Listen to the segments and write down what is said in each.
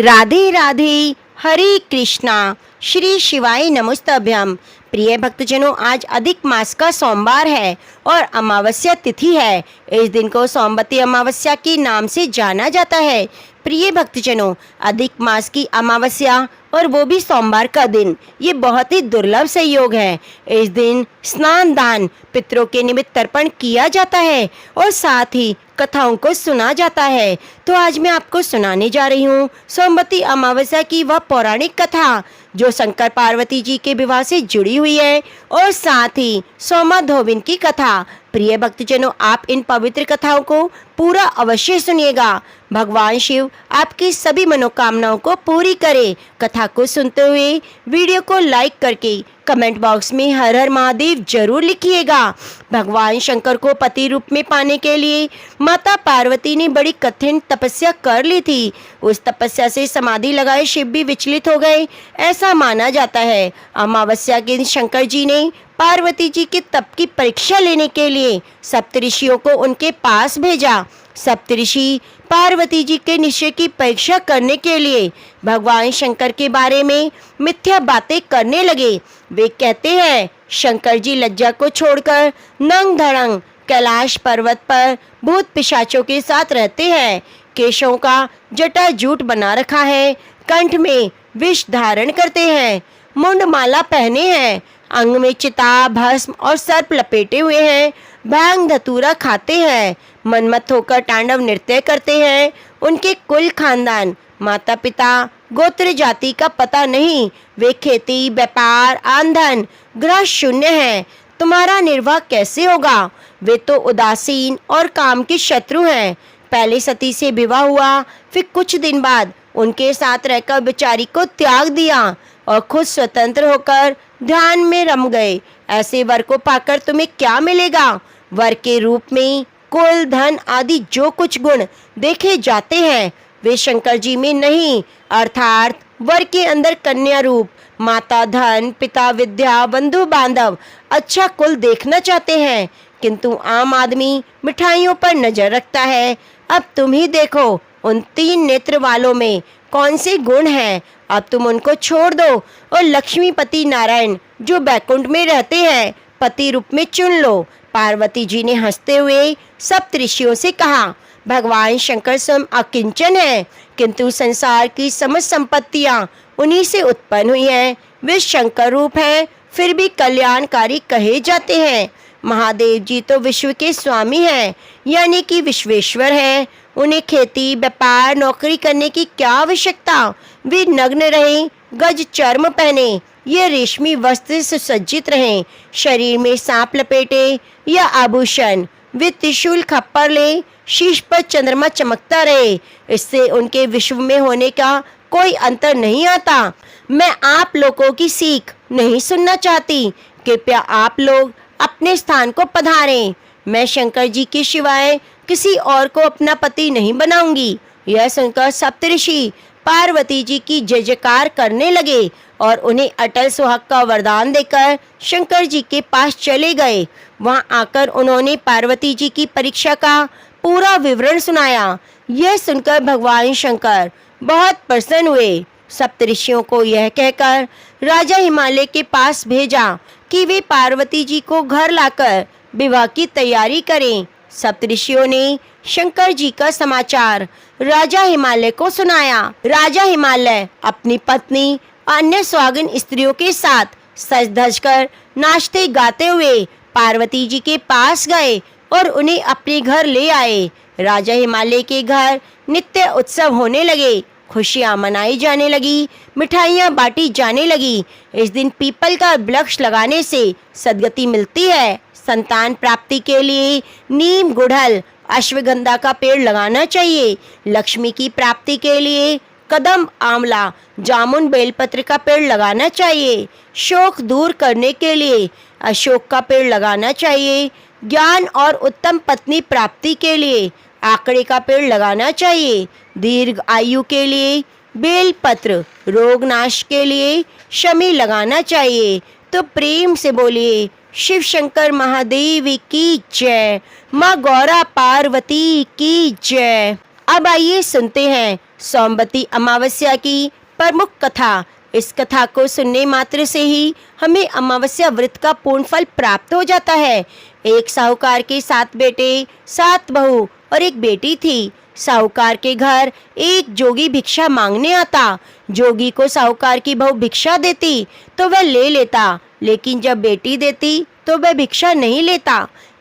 राधे राधे, हरे कृष्णा, श्री शिवाय नमस्तभ्यम। प्रिय भक्तजनों, आज अधिक मास का सोमवार है और अमावस्या तिथि है। इस दिन को सोमवती अमावस्या के नाम से जाना जाता है। प्रिय भक्तजनों, अधिक मास की अमावस्या और वो भी सोमवार का दिन, ये बहुत ही दुर्लभ संयोग है। इस दिन स्नान दान पितरों के निमित्त तर्पण किया जाता है और साथ ही कथाओं को सुना जाता है। तो आज मैं आपको सुनाने जा रही हूँ सोमवती अमावस्या की वह पौराणिक कथा जो शंकर पार्वती जी के विवाह से जुड़ी हुई है और साथ ही सोमा धोबिन की कथा। प्रिय भक्तजनों, आप इन पवित्र कथाओं को पूरा अवश्य सुनिएगा। भगवान शिव आपकी सभी मनोकामनाओं को पूरी करे। कथा को सुनते हुए वीडियो को लाइक करके कमेंट बॉक्स में हर हर महादेव जरूर लिखिएगा। भगवान शंकर को पति रूप में पाने के लिए माता पार्वती ने बड़ी कठिन तपस्या कर ली थी। उस तपस्या से समाधि लगाए शिव भी विचलित हो गए, ऐसा माना जाता है। अमावस्या के दिन शंकर जी ने पार्वती जी के तप की परीक्षा लेने के लिए सप्तऋषियों को उनके पास भेजा। सप्तऋषि पार्वती जी के निश्चय की परीक्षा करने के लिए भगवान शंकर के बारे में मिथ्या बातें करने लगे। वे कहते हैं, शंकर जी लज्जा को छोड़कर नंग धड़ंग कैलाश पर्वत पर भूत पिशाचों के साथ रहते हैं। केशों का जटा जूट बना रखा है, कंठ में विष धारण करते हैं, मुंड माला पहने हैं, अंग में चिता भस्म और सर्प लपेटे हुए हैं, भांग धतूरा खाते हैं, मनमत होकर तांडव नृत्य करते हैं। उनके कुल खानदान माता पिता गोत्र जाति का पता नहीं। वे खेती व्यापार आंधन ग्रह शून्य हैं। तुम्हारा निर्वाह कैसे होगा? वे तो उदासीन और काम के शत्रु हैं। पहले सती से विवाह हुआ, फिर कुछ दिन बाद उनके साथ रहकर बेचारी को त्याग दिया और खुद स्वतंत्र होकर ध्यान में रम गए। ऐसे वर को पाकर तुम्हें क्या मिलेगा? वर के रूप में कुल धन आदि जो कुछ गुण देखे जाते हैं वे शंकर जी में नहीं, अर्थात वर के अंदर कन्या रूप माता धन पिता विद्या बंधु बांधव अच्छा कुल देखना चाहते हैं, किंतु आम आदमी मिठाइयों पर नजर रखता है। अब तुम ही देखो उन तीन नेत्र वालों में कौन से गुण हैं। अब तुम उनको छोड़ दो और लक्ष्मीपति नारायण जो बैकुंठ में रहते हैं पति रूप में चुन लो। पार्वती जी ने हंसते हुए सप्तऋषियों से कहा, भगवान शंकर स्वयं अकिंचन है, किंतु संसार की समस्त संपत्तियां उन्हीं से उत्पन्न हुई हैं। वे शंकर रूप हैं, फिर भी कल्याणकारी कहे जाते हैं। महादेव जी तो विश्व के स्वामी हैं, यानी कि विश्वेश्वर हैं। उन्हें खेती व्यापार नौकरी करने की क्या आवश्यकता? वे नग्न रहें, गज चर्म पहने ये रेशमी वस्त्र सुसज्जित रहें, शरीर में सांप लपेटे या आभूषण, वे त्रिशूल खप्पर ले, शीश पर चंद्रमा चमकता रहे। इससे उनके विश्व में होने का कोई अंतर नहीं आता। मैं आप लोगों की सीख नहीं सुनना चाहती। कृपया आप लोग अपने स्थान को पधारें। मैं शंकर जी के सिवाय किसी और को अपना पति नहीं बनाऊंगी। यह सुनकर सप्तऋषि पार्वती जी की जय जयकार करने लगे और उन्हें अटल सुहाग का वरदान देकर शंकर जी के पास चले गए। वहां आकर उन्होंने पार्वती जी की परीक्षा का पूरा विवरण सुनाया। यह सुनकर भगवान शंकर बहुत प्रसन्न हुए। सप्तऋषियों को यह कहकर राजा हिमालय के पास भेजा कि वे पार्वती जी को घर लाकर विवाह की तैयारी करें। सप्तऋषियों ने शंकर जी का समाचार राजा हिमालय को सुनाया। राजा हिमालय अपनी पत्नी अन्य स्वागन स्त्रियों के साथ सज धज कर नाचते गाते हुए पार्वती जी के पास गए और उन्हें अपने घर ले आए। राजा हिमालय के घर नित्य उत्सव होने लगे, खुशियां मनाई जाने लगी, मिठाइयां बांटी जाने लगी। इस दिन पीपल का वृक्ष लगाने से सद्गति मिलती है। संतान प्राप्ति के लिए नीम गुड़हल अश्वगंधा का पेड़ लगाना चाहिए। लक्ष्मी की प्राप्ति के लिए कदम आंवला जामुन बेलपत्र का पेड़ लगाना चाहिए। शोक दूर करने के लिए अशोक का पेड़ लगाना चाहिए। ज्ञान और उत्तम पत्नी प्राप्ति के लिए आकड़े का पेड़ लगाना चाहिए। दीर्घ आयु के लिए बेलपत्र, रोग नाश के लिए शमी लगाना चाहिए। तो प्रेम से बोलिए, शिव शंकर महादेव की जय, माँ गौरा पार्वती की जय। अब आइए सुनते हैं सोमवती अमावस्या की प्रमुख कथा। इस कथा को सुनने मात्र से ही हमें अमावस्या व्रत का पूर्ण फल प्राप्त हो जाता है। एक साहूकार के 7 बेटे, 7 बहू और एक बेटी थी। साहूकार के घर एक जोगी भिक्षा मांगने आता। जोगी को साहूकार की बहू भिक्षा देती तो वह ले लेता, लेकिन जब बेटी देती तो वह भिक्षा नहीं लेता।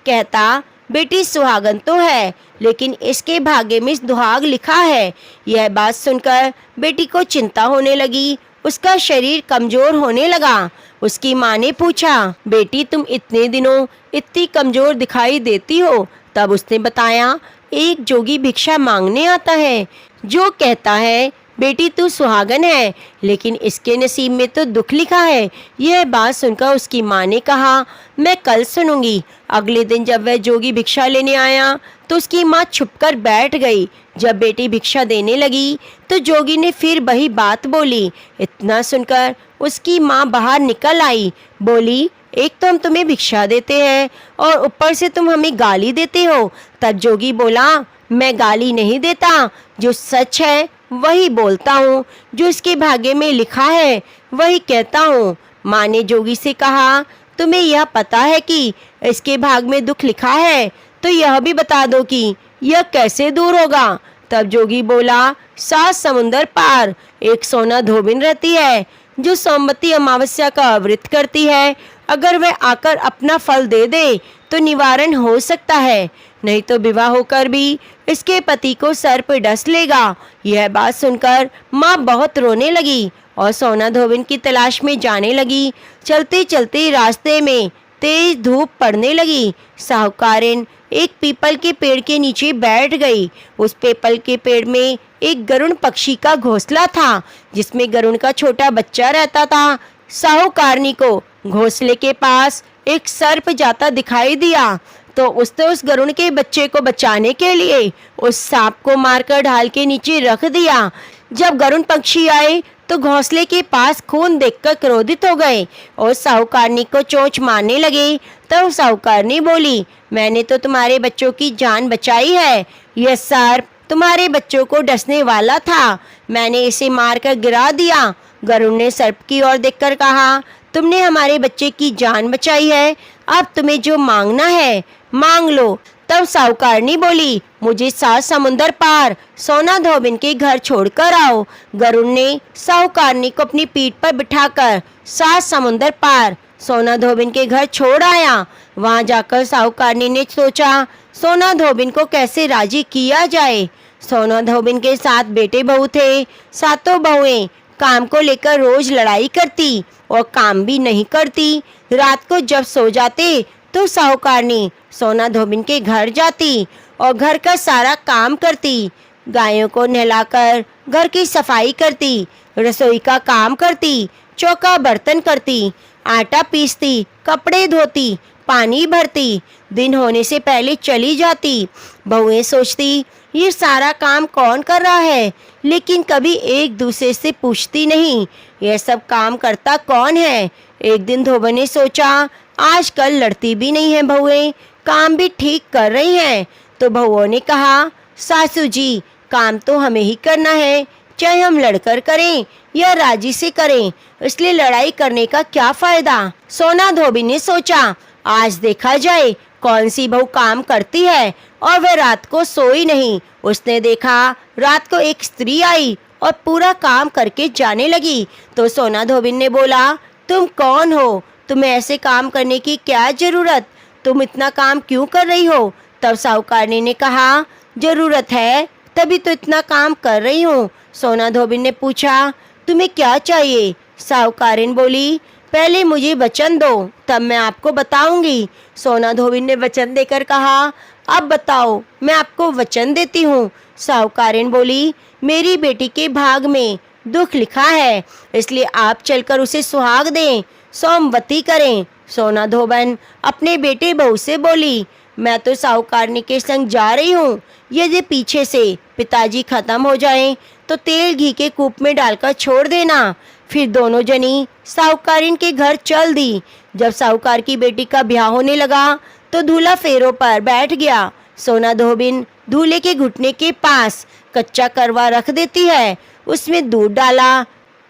कहता, बेटी सुहागन तो है, लेकिन इसके भाग्य में दुहाग लिखा है। यह बात सुनकर बेटी को चिंता होने लगी। उसका शरीर कमजोर होने लगा। उसकी माँ ने पूछा, बेटी तुम इतने दिनों इतनी कमजोर दिखाई देती हो। तब उसने बताया, एक जोगी भिक्षा मांगने आता है, जो कहता है बेटी तू सुहागन है, लेकिन इसके नसीब में तो दुख लिखा है। यह बात सुनकर उसकी माँ ने कहा, मैं कल सुनूंगी। अगले दिन जब वह जोगी भिक्षा लेने आया तो उसकी माँ छुपकर बैठ गई। जब बेटी भिक्षा देने लगी तो जोगी ने फिर वही बात बोली। इतना सुनकर उसकी माँ बाहर निकल आई। बोली, एक तो हम तुम्हें भिक्षा देते हैं और ऊपर से तुम हमें गाली देते हो। तब जोगी बोला, मैं गाली नहीं देता, जो सच है वही बोलता हूँ, जो इसके भाग्य में लिखा है वही कहता हूँ। माँ ने जोगी से कहा, तुम्हें यह पता है कि इसके भाग में दुख लिखा है, तो यह भी बता दो कि यह कैसे दूर होगा। तब जोगी बोला, 7 समुंदर पार एक सोना धोबिन रहती है, जो सोमवती अमावस्या का व्रत करती है। अगर वह आकर अपना फल दे दे तो निवारण हो सकता है, नहीं तो विवाह होकर भी इसके पति को सर पर डस लेगा। यह बात सुनकर माँ बहुत रोने लगी और सोना धोबिन की तलाश में जाने लगी। चलते चलते रास्ते में तेज धूप पड़ने लगी। साहूकारिन एक पीपल के पेड़ के नीचे बैठ गई। उस पीपल के पेड़ में एक गरुड़ पक्षी का घोंसला था, जिसमें गरुड़ का छोटा बच्चा रहता था। साहूकारनी को घोंसले के पास एक सर्प जाता दिखाई दिया, तो उसने उस गरुड़ के बच्चे को बचाने के लिए उस सांप को मारकर ढाल के नीचे रख दिया। जब गरुड़ पक्षी आए तो घोंसले के पास खून देखकर क्रोधित हो गए और साहूकारनी को चोंच मारने लगे। तब साहूकारनी बोली, मैंने तो तुम्हारे बच्चों की जान बचाई है। यह सर्प तुम्हारे बच्चों को डसने वाला था, मैंने इसे मारकर गिरा दिया। गरुड़ ने सर्प की ओर देखकर कहा, तुमने हमारे बच्चे की जान बचाई है, अब तुम्हें जो मांगना है मांग लो। तब साहूकारनी बोली, मुझे 7 समुंदर पार सोना धोबिन के घर छोड़कर आओ। गरुड़ ने साहूकारनी को अपनी पीठ पर बिठाकर 7 समुंदर पार सोना धोबिन के घर छोड़ आया। वहां जाकर साहूकारनी ने सोचा, सोना धोबिन को कैसे राजी किया जाए। सोना धोबिन के 7 बेटे बहू थे। 7 बहुएं काम को लेकर रोज लड़ाई करती और काम भी नहीं करती। रात को जब सो जाते तो साहूकारनी सोना धोबिन के घर जाती और घर का सारा काम करती। गायों को नहलाकर घर की सफाई करती, रसोई का काम करती, चौका बर्तन करती, आटा पीसती, कपड़े धोती, पानी भरती। दिन होने से पहले चली जाती। बहुएं सोचती, ये सारा काम कौन कर रहा है, लेकिन कभी एक दूसरे से पूछती नहीं, यह सब काम करता कौन है। एक दिन धोबन ने सोचा, आजकल लड़ती भी नहीं है बहुएं, काम भी ठीक कर रही हैं। तो बहुओं ने कहा, सासू जी, काम तो हमें ही करना है, चाहे हम लड़कर करें या राजी से करें, इसलिए लड़ाई करने का क्या फायदा। सोना धोबी ने सोचा, आज देखा जाए कौन सी बहू काम करती है और वह रात को सोई नहीं। उसने देखा रात को एक स्त्री आई और पूरा काम करके जाने लगी। तो सोना धोबिन ने बोला, तुम कौन हो, तुम्हें ऐसे काम करने की क्या जरूरत, तुम इतना काम क्यों कर रही हो। तब साहूकारनी ने कहा, जरूरत है तभी तो इतना काम कर रही हूँ। सोना धोबिन ने पूछा, तुम्हें क्या चाहिए। साहूकारिन बोली, पहले मुझे वचन दो, तब मैं आपको बताऊंगी। सोना धोबिन ने वचन देकर कहा, अब बताओ, मैं आपको वचन देती हूँ। साहूकारिन बोली, मेरी बेटी के भाग में दुख लिखा है, इसलिए आप चलकर उसे सुहाग दें, सोमवती करें। सोना धोबन अपने बेटे बहू से बोली, मैं तो साहूकारनी के संग जा रही हूँ, यदि पीछे से पिताजी खत्म हो जाएं तो तेल घी के कूप में डालकर छोड़ देना। फिर दोनों जनी साहूकारिन के घर चल दी। जब साहूकार की बेटी का ब्याह होने लगा तो दूल्हा फेरों पर बैठ गया। सोना धोबिन दूल्हे के घुटने के पास कच्चा करवा रख देती है, उसमें दूध डाला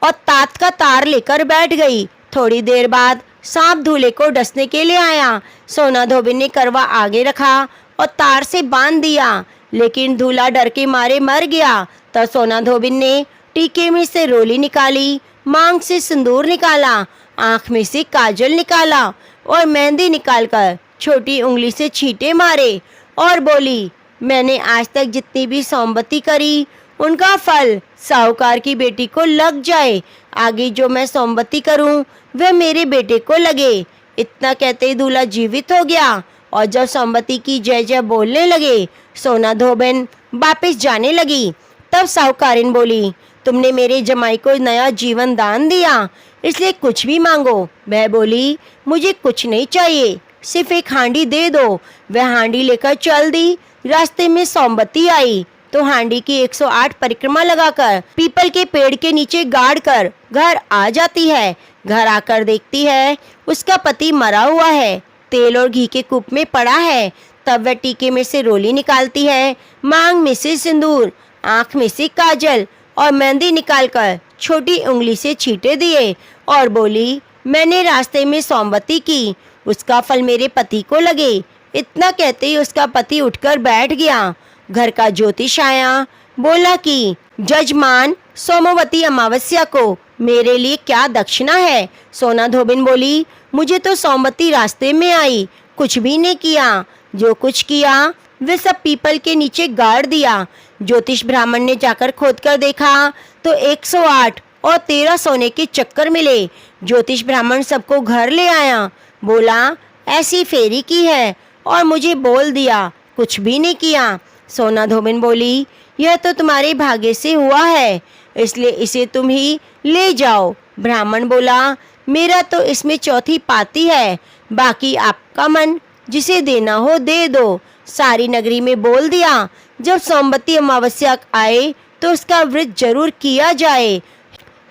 और तात का तार लेकर बैठ गई। थोड़ी देर बाद सांप दूल्हे को डसने के लिए आया। सोना धोबिन ने करवा आगे रखा और तार से बांध दिया, लेकिन दूल्हा डर के मारे मर गया। तब सोना धोबिन ने टीके में से रोली निकाली, मांग से सिंदूर निकाला, आंख में से काजल निकाला और मेहंदी निकालकर छोटी उंगली से छींटे मारे और बोली, मैंने आज तक जितनी भी सौंबती करी उनका फल साहूकार की बेटी को लग जाए। आगे जो मैं सौंबती करूं वह मेरे बेटे को लगे। इतना कहते ही दूल्हा जीवित हो गया और जब सौंबती की जय जय बोलने लगे, सोना धोबिन वापस जाने लगी। तब साहूकारिन बोली, तुमने मेरे जमाई को नया जीवन दान दिया, इसलिए कुछ भी मांगो। वह बोली, मुझे कुछ नहीं चाहिए, सिर्फ एक हांडी दे दो। वह हांडी लेकर चल दी। रास्ते में सौंबती आई तो हांडी की 108 परिक्रमा लगाकर पीपल के पेड़ के नीचे गाड़ कर घर आ जाती है। घर आकर देखती है उसका पति मरा हुआ है, तेल और घी के कूप में पड़ा है। तब वह टीके में से रोली निकालती है, मांग में से सिंदूर, आंख में से काजल और मेहंदी निकालकर छोटी उंगली से छींटे दिए और बोली, मैंने रास्ते में सौंबती की, उसका फल मेरे पति को लगे। इतना कहते ही उसका पति उठकर बैठ गया। घर का ज्योतिष आया, बोला कि जजमान, सोमवती अमावस्या को मेरे लिए क्या दक्षिणा है। सोना धोबिन बोली, मुझे तो सौंबती रास्ते में आई, कुछ भी नहीं किया, जो कुछ किया वे सब पीपल के नीचे गाड़ दिया। ज्योतिष ब्राह्मण ने जाकर खोदकर देखा तो 108 और 13 सोने के चक्कर मिले। ज्योतिष ब्राह्मण सबको घर ले आया, बोला, ऐसी फेरी की है और मुझे बोल दिया, कुछ भी नहीं किया। सोना धोबिन बोली, यह तो तुम्हारे भाग्य से हुआ है, इसलिए इसे तुम ही ले जाओ। ब्राह्मण बोला, मेरा तो इसमें चौथी पाती है, बाकी आपका मन, जिसे देना हो दे दो। सारी नगरी में बोल दिया, जब सोमवती अमावस्या आए तो उसका व्रत जरूर किया जाए।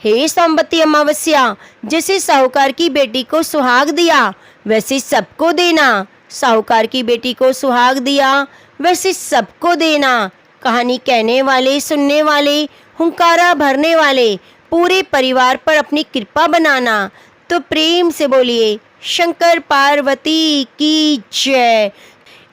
हे सोमवती अमावस्या, जैसे साहूकार की बेटी को सुहाग दिया वैसे सबको देना। साहूकार की बेटी को सुहाग दिया वैसे सबको देना। कहानी कहने वाले, सुनने वाले, हुंकारा भरने वाले पूरे परिवार पर अपनी कृपा बनाना। तो प्रेम से बोलिए, शंकर पार्वती की जय।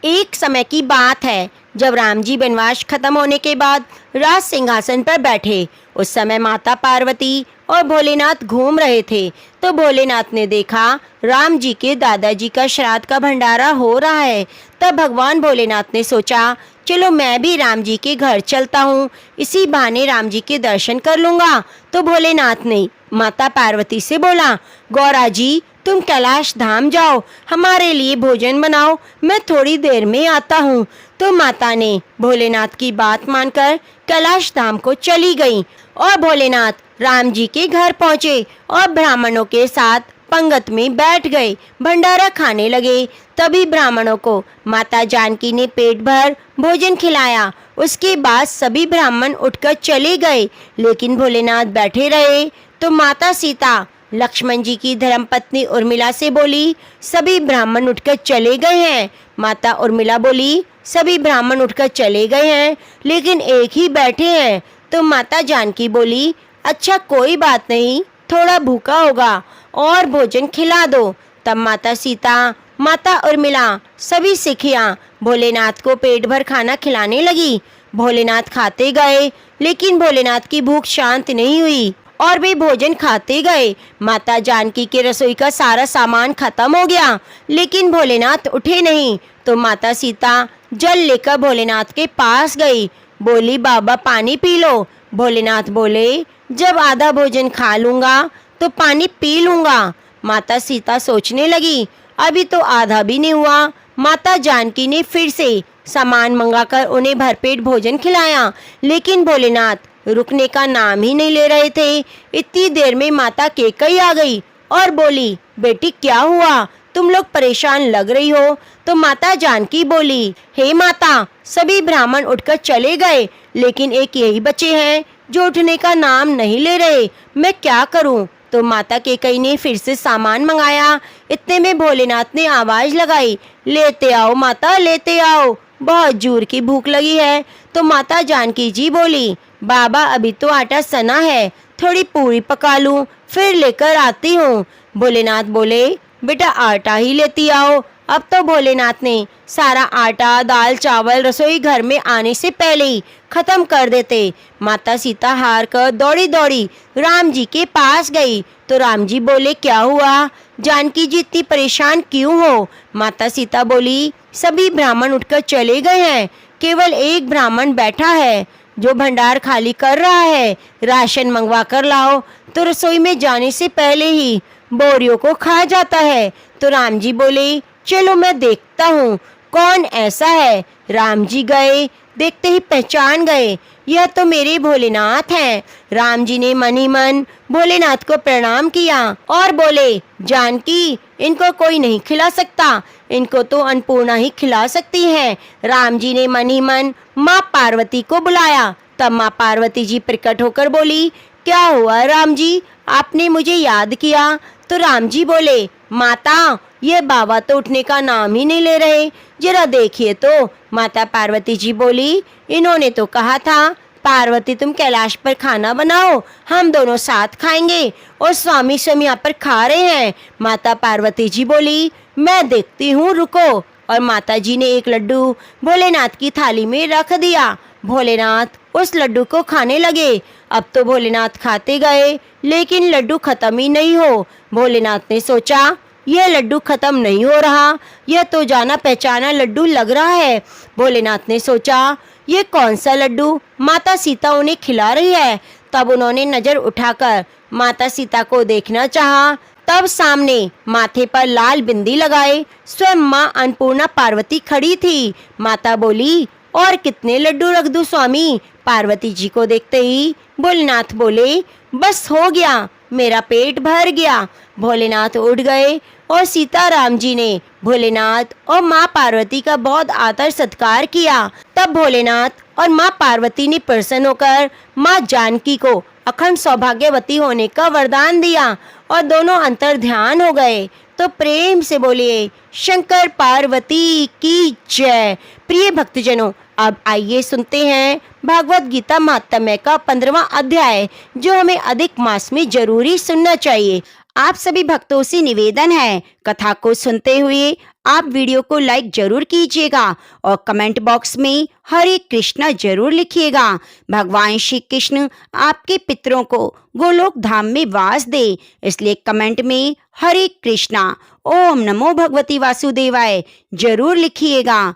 एक समय की बात है, जब राम जी वनवास खत्म होने के बाद राज सिंहासन पर बैठे, उस समय माता पार्वती और भोलेनाथ घूम रहे थे। तो भोलेनाथ ने देखा राम जी के दादाजी का श्राद्ध का भंडारा हो रहा है। तब भगवान भोलेनाथ ने सोचा, चलो मैं भी राम जी के घर चलता हूँ, इसी बहाने राम जी के दर्शन कर लूँगा। तो भोलेनाथ ने माता पार्वती से बोला, गौरा जी, तुम कैलाश धाम जाओ, हमारे लिए भोजन बनाओ, मैं थोड़ी देर में आता हूँ। तो माता ने भोलेनाथ की बात मानकर कैलाश धाम को चली गई और भोलेनाथ राम जी के घर पहुँचे और ब्राह्मणों के साथ पंगत में बैठ गए, भंडारा खाने लगे। तभी ब्राह्मणों को माता जानकी ने पेट भर भोजन खिलाया। उसके बाद सभी ब्राह्मण उठकर चले गए, लेकिन भोलेनाथ बैठे रहे। तो माता सीता लक्ष्मण जी की धर्मपत्नी उर्मिला से बोली, सभी ब्राह्मण उठकर चले गए हैं। माता उर्मिला बोली, सभी ब्राह्मण उठकर चले गए हैं, लेकिन एक ही बैठे हैं। तो माता जानकी बोली, अच्छा कोई बात नहीं, थोड़ा भूखा होगा और भोजन खिला दो। तब माता सीता, माता उर्मिला, सभी सिखियाँ भोलेनाथ को पेट भर खाना खिलाने लगी। भोलेनाथ खाते गए, लेकिन भोलेनाथ की भूख शांत नहीं हुई और वे भोजन खाते गए। माता जानकी के रसोई का सारा सामान खत्म हो गया, लेकिन भोलेनाथ उठे नहीं। तो माता सीता जल लेकर भोलेनाथ के पास गई, बोली, बाबा पानी पी लो। भोलेनाथ बोले, जब आधा भोजन खा लूँगा तो पानी पी लूँगा। माता सीता सोचने लगी, अभी तो आधा भी नहीं हुआ। माता जानकी ने फिर से सामान मंगाकर उन्हें भरपेट भोजन खिलाया, लेकिन भोलेनाथ रुकने का नाम ही नहीं ले रहे थे। इतनी देर में माता केकई आ गई और बोली, बेटी क्या हुआ, तुम लोग परेशान लग रही हो। तो माता जानकी बोली, हे माता, सभी ब्राह्मण उठकर चले गए, लेकिन एक यही बचे हैं जो उठने का नाम नहीं ले रहे, मैं क्या करूं। तो माता केकई ने फिर से सामान मंगाया। इतने में भोलेनाथ ने आवाज लगाई, लेते आओ माता, लेते आओ। बहुत जोर की भूख लगी है। तो माता जानकी जी बोली, बाबा अभी तो आटा सना है, थोड़ी पूरी पका लूं, फिर लेकर आती हूँ। भोलेनाथ बोले, बेटा आटा ही लेती आओ। अब तो भोलेनाथ ने सारा आटा, दाल, चावल रसोई घर में आने से पहले ही खत्म कर देते। माता सीता हार कर दौड़ी दौड़ी राम जी के पास गई। तो राम जी बोले, क्या हुआ? जानकी जी इतनी परेशान क्यों हो? माता सीता बोली, सभी ब्राह्मण उठकर चले गए हैं, केवल एक ब्राह्मण बैठा है जो भंडार खाली कर रहा है। राशन मंगवा कर लाओ। तो रसोई में जाने से पहले ही बोरियों को खा जाता है। तो राम जी बोले, चलो मैं देखता हूँ कौन ऐसा है। राम जी गए, देखते ही पहचान गए, यह तो मेरे भोलेनाथ हैं। राम जी ने मन ही मन भोलेनाथ को प्रणाम किया और बोले, जानकी इनको कोई नहीं खिला सकता, इनको तो अन्नपूर्णा ही खिला सकती है। राम जी ने मन ही मन माँ पार्वती को बुलाया। तब माँ पार्वती जी प्रकट होकर बोली, क्या हुआ राम जी, आपने मुझे याद किया? तो राम जी बोले, माता ये बाबा तो उठने का नाम ही नहीं ले रहे, जरा देखिए तो। माता पार्वती जी बोली, इन्होंने तो कहा था पार्वती तुम कैलाश पर खाना बनाओ, हम दोनों साथ खाएंगे, और स्वामी स्वयं यहाँ पर खा रहे हैं। माता पार्वती जी बोली, मैं देखती हूँ, रुको। और माता जी ने एक लड्डू भोलेनाथ की थाली में रख दिया। भोलेनाथ उस लड्डू को खाने लगे। अब तो भोलेनाथ खाते गए, लेकिन लड्डू खत्म ही नहीं हो। भोलेनाथ ने सोचा, यह लड्डू खत्म नहीं हो रहा, यह तो जाना पहचाना लड्डू लग रहा है। भोलेनाथ ने सोचा, ये कौन सा लड्डू माता सीता उन्हें खिला रही है। तब उन्होंने नजर उठाकर माता सीता को देखना चाहा। तब सामने माथे पर लाल बिंदी लगाए स्वयं माँ अन्नपूर्णा पार्वती खड़ी थी। माता बोली, और कितने लड्डू रख दूं स्वामी? पार्वती जी को देखते ही भोलेनाथ बोले, बस हो गया, मेरा पेट भर गया। भोलेनाथ उठ गए और सीताराम जी ने भोलेनाथ और माँ पार्वती का बहुत आदर सत्कार किया। तब भोलेनाथ और माँ पार्वती ने प्रसन्न होकर माँ जानकी को अखंड सौभाग्यवती होने का वरदान दिया और दोनों अंतर ध्यान हो गए। तो प्रेम से बोलिए, शंकर पार्वती की जय। प्रिय भक्तजनों, अब आइए सुनते हैं भागवत गीता महात्म्य का 15वां अध्याय, जो हमें अधिक मास में जरूरी सुनना चाहिए। आप सभी भक्तों से निवेदन है, कथा को सुनते हुए आप वीडियो को लाइक जरूर कीजिएगा और कमेंट बॉक्स में हरे कृष्णा जरूर लिखिएगा। भगवान श्री कृष्ण आपके पितरों को गोलोक धाम में वास दे, इसलिए कमेंट में हरे कृष्णा ओम नमो भगवती वासुदेवाय जरूर लिखिएगा।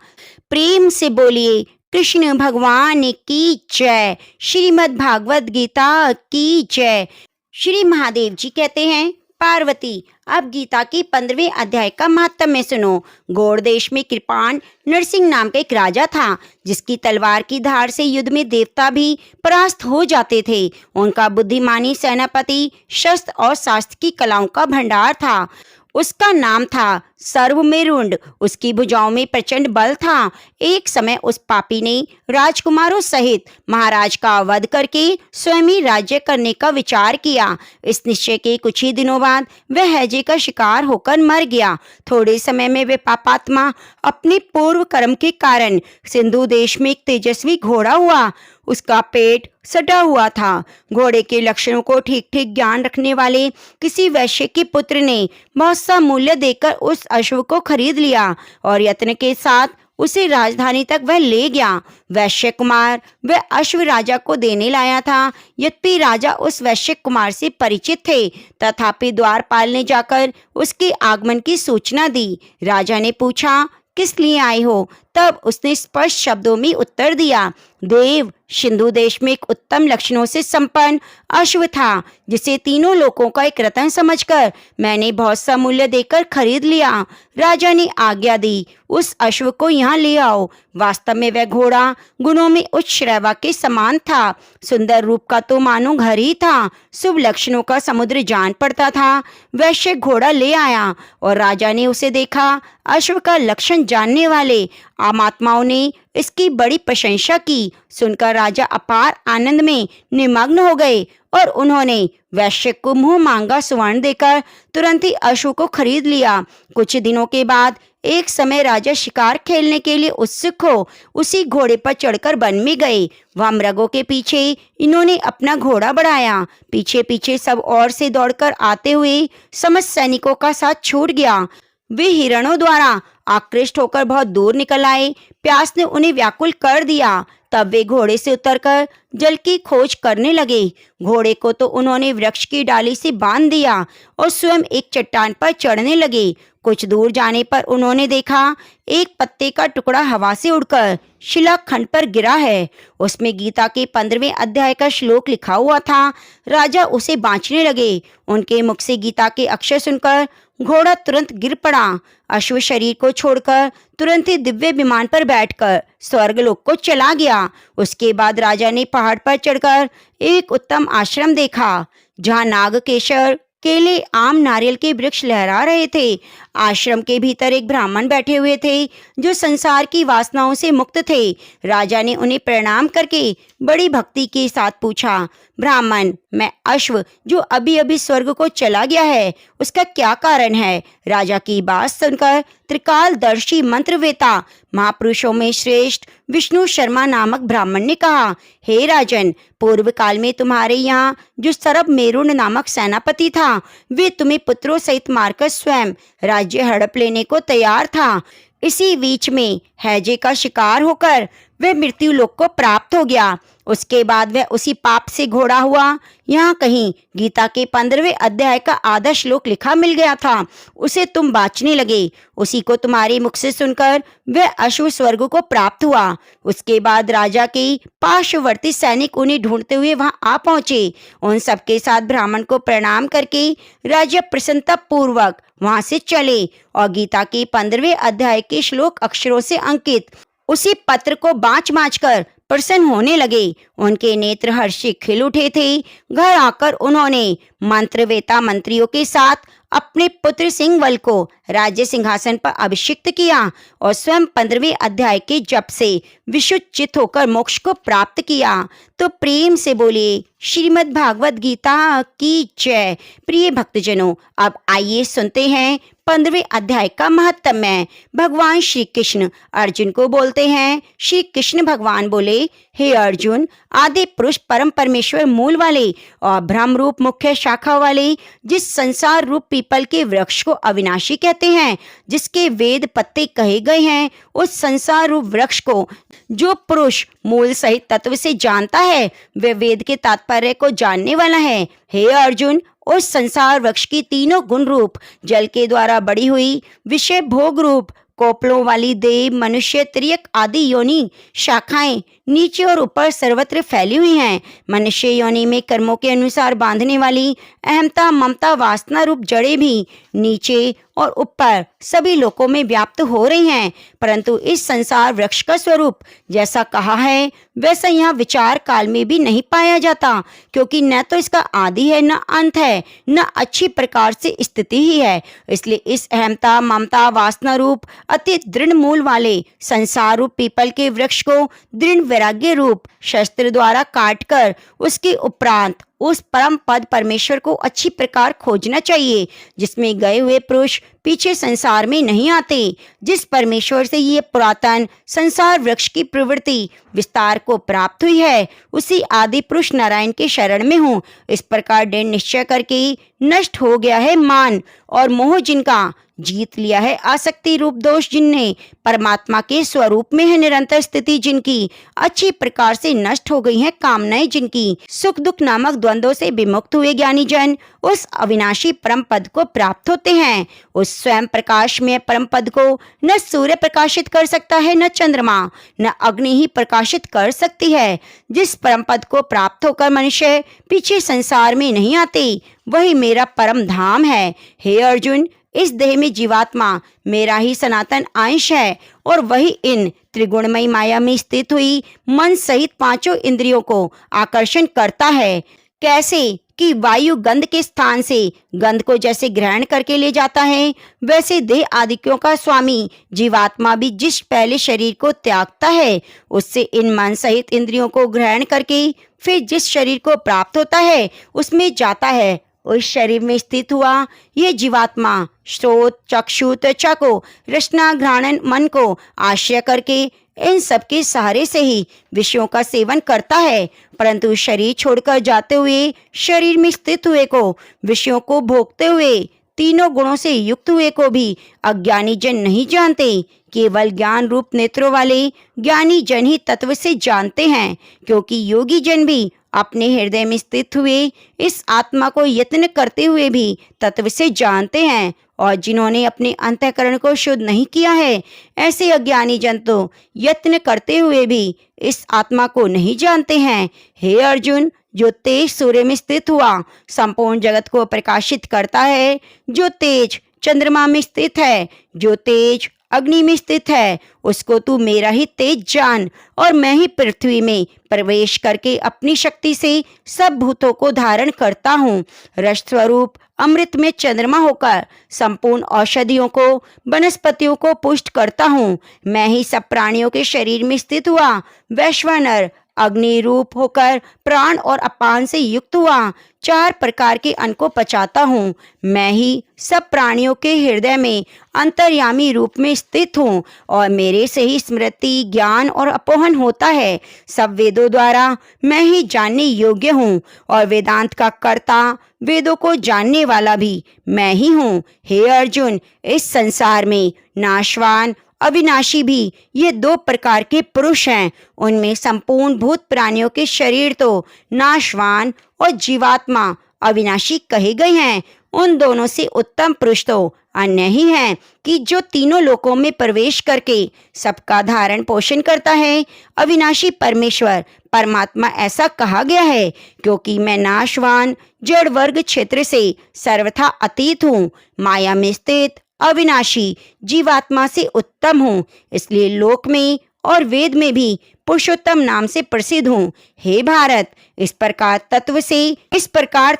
प्रेम से बोलिए, कृष्ण भगवान की जय। श्रीमद् भागवत गीता की जय। श्री महादेव जी कहते हैं, पार्वती अब गीता की 15वें अध्याय का महात्म्य सुनो। गौड़ देश में कृपाण नरसिंह नाम का एक राजा था, जिसकी तलवार की धार से युद्ध में देवता भी परास्त हो जाते थे। उनका बुद्धिमानी सेनापति शस्त्र और शास्त्र की कलाओं का भंडार था। उसका नाम था सर्वमेरुंड। उसकी भुजाओं में प्रचंड बल था। एक समय उस पापी ने राजकुमारों सहित महाराज का वध करके स्वयं ही राज्य करने का विचार किया। इस निश्चय के कुछ ही दिनों बाद वह हैजे का शिकार होकर मर गया। थोड़े समय में वह पापात्मा अपने पूर्व कर्म के कारण सिंधु देश में एक तेजस्वी घोड़ा हुआ। उसका पेट सटा हुआ था। घोड़े के लक्षणों को ठीक ठीक ज्ञान रखने वाले किसी वैश्य के पुत्र ने बहुत सा मूल्य देकर उस अश्व को खरीद लिया और यत्न के साथ उसे राजधानी तक वह ले गया। वैश्य कुमार वह अश्व राजा को देने लाया था। यद्यपि राजा उस वैश्य कुमार से परिचित थे, तथापि द्वारपाल ने जाकर उसके आगमन की सूचना दी। राजा ने पूछा, किस लिए आए हो? तब उसने स्पष्ट शब्दों में उत्तर दिया, देव, सिंधु देश में एक उत्तम लक्षणों से संपन्न अश्व था, जिसे तीनों लोकों का एक रत्न समझकर मैंने बहुत सा मूल्य देकर खरीद लिया। राजा ने आज्ञा दी, उस अश्व को यहाँ ले आओ। वास्तव में वह घोड़ा गुणों में उच्च श्रैवा के समान था। सुंदर रूप का तो मानो घर ही था। शुभ लक्षणों का समुद्र जान पड़ता था। वैश्य घोड़ा ले आया और राजा ने उसे देखा। अश्व का लक्षण जानने वाले आम आत्माओं ने इसकी बड़ी प्रशंसा की। सुनकर राजा अपार आनंद में निमग्न हो गए और उन्होंने वैश्य को मुंह मांगा स्वर्ण देकर तुरंत ही अश्व को खरीद लिया। कुछ दिनों के बाद एक समय राजा शिकार खेलने के लिए उत्सुक हो उसी घोड़े पर चढ़कर वन में गए। वह मृगों के पीछे इन्होंने अपना घोड़ा बढ़ाया। पीछे पीछे सब ओर से दौड़कर आते हुए समस्त सैनिकों का साथ छूट गया। वे हिरणों द्वारा आकृष्ट होकर बहुत दूर निकल आए। प्यास ने उन्हें व्याकुल कर दिया। तब वे घोड़े से उतरकर जल की खोज करने लगे। घोड़े को तो उन्होंने वृक्ष की डाली से बांध दिया और स्वयं एक चट्टान पर चढ़ने लगे। कुछ दूर जाने पर उन्होंने देखा एक पत्ते का टुकड़ा हवा से उड़कर शिलाखंड पर गिरा है। उसमें गीता के 15वें अध्याय का श्लोक लिखा हुआ था। राजा उसे बांचने लगे। उनके मुख से गीता के अक्षर सुनकर घोड़ा तुरंत गिर पड़ा। अश्व शरीर को छोड़कर तुरंत ही दिव्य विमान पर बैठकर स्वर्गलोक को चला गया। उसके बाद राजा ने पहाड़ पर चढ़कर एक उत्तम आश्रम देखा जहाँ नागकेशर, केले, आम, नारियल के वृक्ष लहरा रहे थे। आश्रम के भीतर एक ब्राह्मण बैठे हुए थे जो संसार की वासनाओं से मुक्त थे। राजा ने उन्हें प्रणाम करके बड़ी भक्ति के साथ पूछा, ब्राह्मण, मैं अश्व जो अभी अभी स्वर्ग को चला गया है उसका क्या कारण है? राजा की बात सुनकर त्रिकालदर्शी मंत्रवेता महापुरुषों में श्रेष्ठ विष्णु शर्मा नामक ब्राह्मण ने कहा, हे राजन, पूर्व काल में तुम्हारे यहाँ जो सरब मेरुण नामक सेनापति था वे तुम्हें पुत्रों सहित मारकर स्वयं राज्य हड़प लेने को तैयार था। इसी बीच में हैजे का शिकार होकर वह मृत्यु लोक को प्राप्त हो गया। उसके बाद वह उसी पाप से घोड़ा हुआ। यहाँ कहीं गीता के 15वें अध्याय का आधा श्लोक लिखा मिल गया था। उसे तुम बांचने लगे। उसी को तुम्हारे मुख से सुनकर वह अश्व स्वर्ग को प्राप्त हुआ। उसके बाद राजा के पार्श्ववर्ती सैनिक उन्हें ढूंढते हुए वहां आ पहुंचे। उन सबके साथ ब्राह्मण को प्रणाम करके राजा प्रसन्नता पूर्वक वहां से चले और गीता के 15वें अध्याय के श्लोक अक्षरों से अंकित उसी पत्र को बाँच बाँच कर प्रसन्न होने लगे। उनके नेत्र हर्षित खिल उठे थे। घर आकर उन्होंने मंत्रवेता मंत्रियों के साथ अपने पुत्र सिंहवल को राज्य सिंहासन पर अभिषिक्त किया और स्वयं 15वें अध्याय के जप से विशुद्ध चित्त होकर मोक्ष को प्राप्त किया। तो प्रेम से बोलिए श्रीमद् भागवत गीता की जय। प्रिय भक्तजनों, अब आइए सुनते हैं 15वें अध्याय का महत्म्य। भगवान श्री कृष्ण अर्जुन को बोलते हैं। श्री कृष्ण भगवान बोले, हे अर्जुन, आदि पुरुष परम परमेश्वर मूल वाले और ब्रह्म रूप मुख्य शाखा वाले जिस संसार रूप पीपल के वृक्ष को अविनाशी कहते हैं, जिसके वेद पत्ते कहे गए हैं, उस संसार रूप वृक्ष को जो पुरुष मूल सहित तत्व से जानता है वह वेद के तात्पर्य को जानने वाला है। हे अर्जुन, उस संसार वृक्ष की तीनों गुण रूप जल के द्वारा बड़ी हुई विषय भोग रूप कोपलों वाली देव, मनुष्य, त्रियक आदि योनि शाखाएं नीचे और ऊपर सर्वत्र फैली हुई हैं। मनुष्य योनि में कर्मों के अनुसार बांधने वाली अहमता, ममता, वासना रूप जड़ें भी नीचे और ऊपर सभी लोकों में व्याप्त हो रही हैं। परंतु इस संसार वृक्ष का स्वरूप जैसा कहा है वैसा यहाँ विचार काल में भी नहीं पाया जाता, क्योंकि न तो इसका आदि है, न अंत है, न अच्छी प्रकार से स्थिति ही है। इसलिए इस अहमता, ममता, वासना रूप अति दृढ़ मूल वाले संसार रूप पीपल के वृक्ष को दृढ़ वैराग्य रूप शस्त्र द्वारा काटकर उसके उपरांत उस परम पद परमेश्वर को अच्छी प्रकार खोजना चाहिए, जिसमें गए हुए पुरुष पीछे संसार में नहीं आते। जिस परमेश्वर से ये पुरातन संसार वृक्ष की प्रवृत्ति विस्तार को प्राप्त हुई है, उसी आदि पुरुष नारायण के शरण में हूँ। इस प्रकार दृढ़ निश्चय करके नष्ट हो गया है मान और मोह, जिनका जीत लिया है आसक्ति रूप दोष, जिनने परमात्मा के स्वरूप में है निरंतर स्थिति, जिनकी अच्छी प्रकार से नष्ट हो गई है कामनाएं, जिनकी सुख दुख नामक द्वंद्वों से विमुक्त हुए ज्ञानी जन उस अविनाशी परम पद को प्राप्त होते हैं। उस स्वयं प्रकाश में परम पद को न सूर्य प्रकाशित कर सकता है, न चंद्रमा, न अग्नि ही प्रकाशित कर सकती है। जिस परम पद को प्राप्त होकर मनुष्य पीछे संसार में नहीं आते, वही मेरा परम धाम है। हे अर्जुन, इस देह में जीवात्मा मेरा ही सनातन अंश है और वही इन त्रिगुणमयी माया में स्थित हुई मन सहित पांचों इंद्रियों को आकर्षण करता है। कैसे कि वायु गंध के स्थान से गंध को जैसे ग्रहण करके ले जाता है, वैसे देह आदिकों का स्वामी जीवात्मा भी जिस पहले शरीर को त्यागता है, उससे इन मन सहित इंद्रियों को ग्रहण करके फिर जिस शरीर को प्राप्त होता है उसमें जाता है। उस शरीर में स्थित हुआ ये जीवात्मा श्रोत, चक्षु, त्वचा को, रसना, घ्राणन, मन को आश्रय करके इन सब के सहारे से ही विषयों का सेवन करता है, परंतु शरीर छोड़कर जाते हुए शरीर में स्थित हुए को, विषयों को भोगते हुए तीनों गुणों से युक्त हुए को भी अज्ञानी जन नहीं जानते। केवल ज्ञान रूप नेत्रों वाले ज्ञानी जन ही तत्व से जानते हैं, क्योंकि योगी जन भी अपने हृदय में स्थित हुए इस आत्मा को यत्न करते हुए भी तत्व से जानते हैं, और जिन्होंने अपने अंतःकरण को शुद्ध नहीं किया है, ऐसे अज्ञानी जन तो यत्न करते हुए भी इस आत्मा को नहीं जानते हैं। हे अर्जुन, जो तेज सूर्य में स्थित हुआ संपूर्ण जगत को प्रकाशित करता है, जो तेज चंद्रमा में स्थित है, जो तेज अग्नि में स्थित है, उसको तू मेरा ही तेज जान, और मैं ही पृथ्वी में प्रवेश करके अपनी शक्ति से सब भूतों को धारण करता हूँ। रस स्वरूप अमृत में चंद्रमा होकर संपूर्ण औषधियों को, वनस्पतियों को पुष्ट करता हूँ। मैं ही सब प्राणियों के शरीर में स्थित हुआ वैश्वानर अग्नि रूप होकर प्राण और अपान से युक्त हुआ चार प्रकार के अन्न को पचाता हूँ। मैं ही सब प्राणियों के हृदय में अंतर्यामी रूप में स्थित हूँ, और मेरे से ही स्मृति, ज्ञान और अपोहन होता है। सब वेदों द्वारा मैं ही जानने योग्य हूँ, और वेदांत का कर्ता, वेदों को जानने वाला भी मैं ही हूँ। हे अर्जुन, इस संसार में नाशवान, अविनाशी भी ये दो प्रकार के पुरुष हैं। उनमें संपूर्ण भूत प्राणियों के शरीर तो नाशवान और जीवात्मा अविनाशी कहे गए हैं। उन दोनों से उत्तम पुरुष तो अन्य ही हैं कि जो तीनों लोकों में प्रवेश करके सबका धारण पोषण करता है। अविनाशी परमेश्वर परमात्मा ऐसा कहा गया है, क्योंकि मैं नाशवान जड़ वर्ग क्षेत्र से सर्वथा अतीत हूँ, माया में स्थित अविनाशी जीवात्मा से उत्तम हूँ, इसलिए लोक में और वेद में भी पुरुषोत्तम नाम से प्रसिद्ध हूँ। हे भारत, इस प्रकार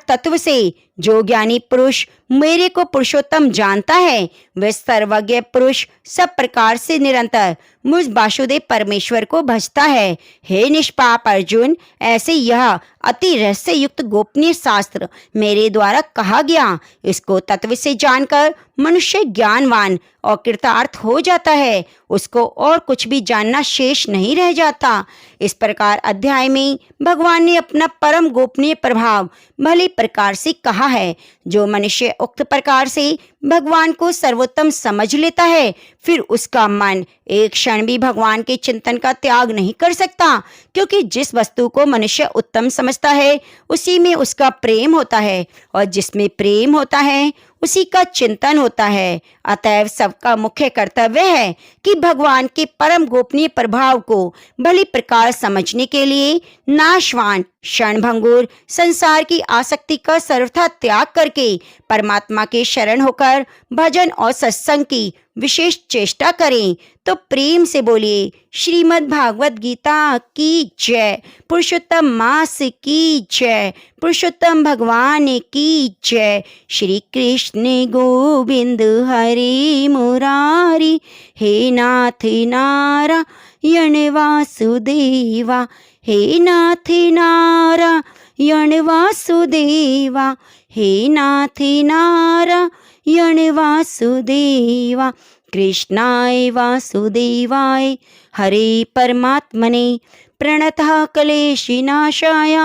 तत्व से जो ज्ञानी पुरुष मेरे को पुरुषोत्तम जानता है, वह सर्वज्ञ पुरुष सब प्रकार से निरंतर मुझ वासुदेव परमेश्वर को भजता है। हे निष्पाप अर्जुन, ऐसे यह अति रहस्य युक्त गोपनीय शास्त्र मेरे द्वारा कहा गया, इसको तत्व से जानकर मनुष्य ज्ञानवान और कृतार्थ हो जाता है, उसको और कुछ भी जानना शेष नहीं रह जाता। इस प्रकार अध्याय में भगवान ने अपना परम गोपनीय प्रभाव भली प्रकार से कहा है। जो मनुष्य उक्त प्रकार से भगवान को सर्वोत्तम समझ लेता है, फिर उसका मन एक क्षण भी भगवान के चिंतन का त्याग नहीं कर सकता, क्योंकि जिस वस्तु को मनुष्य उत्तम समझता है उसी में उसका प्रेम होता है, और जिसमें प्रेम होता है उसी का चिंतन होता है। अतएव सबका मुख्य कर्तव्य है कि भगवान के परम गोपनीय प्रभाव को भली प्रकार समझने के लिए नाशवान क्षणभंगुर संसार की आसक्ति का सर्वथा त्याग करके परमात्मा के शरण होकर भजन और सत्संग की विशेष चेष्टा करें। तो प्रेम से बोलिए श्रीमद् भागवत गीता की जय, पुरुषोत्तम मास की जय, पुरुषोत्तम भगवान की जय। श्री कृष्ण गोविंद हरे मुरारी, हे नाथ नारायण वासुदेवा, हे नाथ नारायण वासुदेवा, हे नाथ नारायण वासुदेवा। कृष्णाय वासुदेवाय हरे परमात्मने प्रणतः क्लेशनाशाय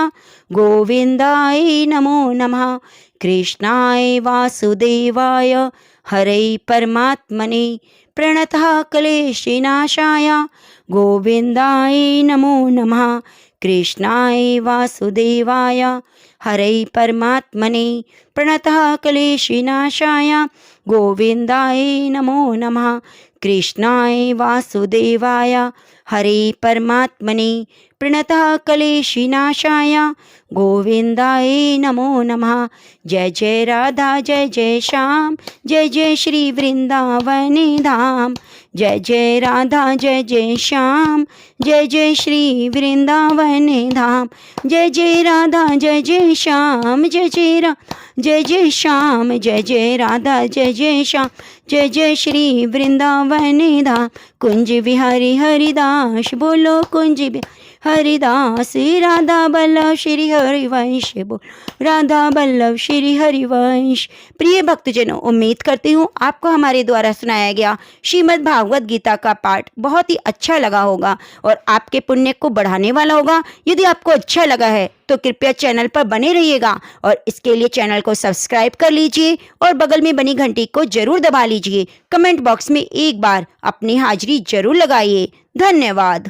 गोविंदाय नमो नमः। कृष्णाय वासुदेवाय हरे परमात्मने प्रणतः क्लेशनाशाय गोविंदाय नमो नमः। कृष्णाय वासुदेवाय हरे परमात्मने प्रणतः क्लेशनाशाय गोविंदाय नमो नमः। कृष्णाय वासुदेवाय हरे परमात्मने प्रणतः क्लेशनाशाय गोविंदाय नमो नमः। जय जय राधा जय जय श्याम, जय जय श्री वृंदावन धाम। जय जय राधा जय जय श्याम, जय जय श्री वृंदावन धाम। जय जय राधा जय जय श्याम, जय जय श्याम, जय जय राधा जय जय श्याम, जय जय श्री वृंदावन धाम। कुंज बिहारी हरिदास बोलो, कुंज बिहारी हरिदास। राधा बल्लभ श्री हरिवंश बोल, राधा बल्लभ श्री हरिवंश। प्रिय भक्तजनों, उम्मीद करती हूँ आपको हमारे द्वारा सुनाया गया श्रीमद् भागवत गीता का पाठ बहुत ही अच्छा लगा होगा और आपके पुण्य को बढ़ाने वाला होगा। यदि आपको अच्छा लगा है तो कृपया चैनल पर बने रहिएगा और इसके लिए चैनल को सब्सक्राइब कर लीजिए और बगल में बनी घंटी को जरूर दबा लीजिए। कमेंट बॉक्स में एक बार अपनी हाजिरी जरूर लगाइए। धन्यवाद।